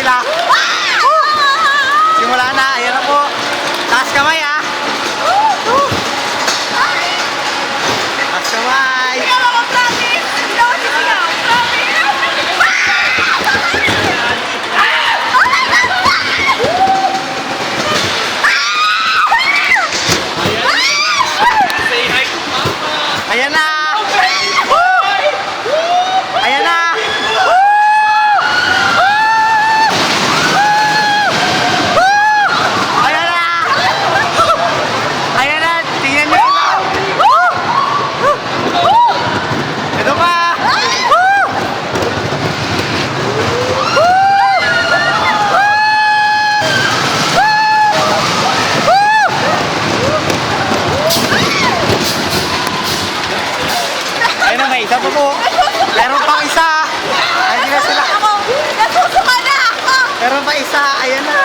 sila. Simula na, ayan na po. Taas kamay ah. Taas kamay. Ayan na. Ayan na. Ayan na. Ayan na. Tingnan nyo. Ito pa. Ayun na, may isa pa po. Meron pang isa. Ayun na sila. Nasusuka na ako! Meron pa isa. Ayan na.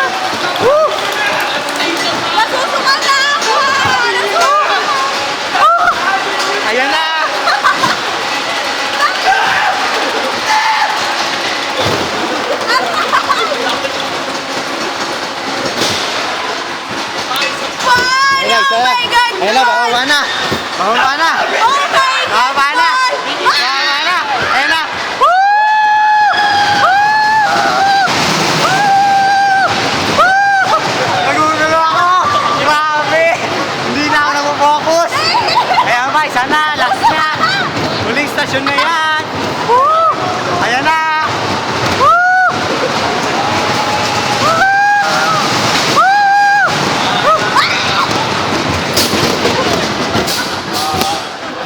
Nasusuka na ako! Ayan na. Ayan, Oh my God! Ayan na, bababa na. Bababa na. Oh my God! Bababa na. Bababa na. Ayan na. Nagugulo ako. Grabe. Hindi na ako nag-focus. Ayan ba, isa na. Last na. Huling stasyon na yan. Ayan na.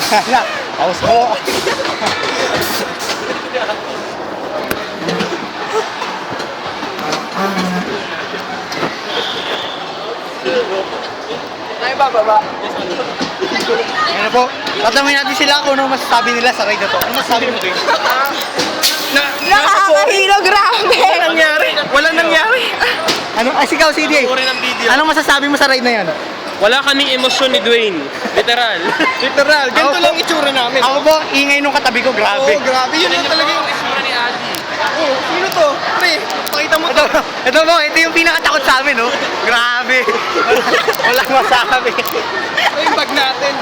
Ayan na. Paus ko. Ay, bababa. Ayan na po. Tatanungin natin sila kung ano masasabi nila sa ride na to. Ano masasabi mo, Dwayne? Nakakahilo, grabe! Wala nangyari. Wala nangyari. Ano? Ay, sigaw, CJ. Uri ng video. Anong masasabi mo sa ride na yan? Wala kaming emosyon ni Dwayne. Literal. Literal. Ganito Ako lang po. itsura namin. Ako po, ingay nung katabi ko, grabe. Oo, grabe. Yun lang talaga yung itsura ni Adi. Oo, sino to? Pre, pakita mo to. Ito po, ito yung pinakatakot sa amin, no? Grabe. Walang masabi. Ito yung bag natin.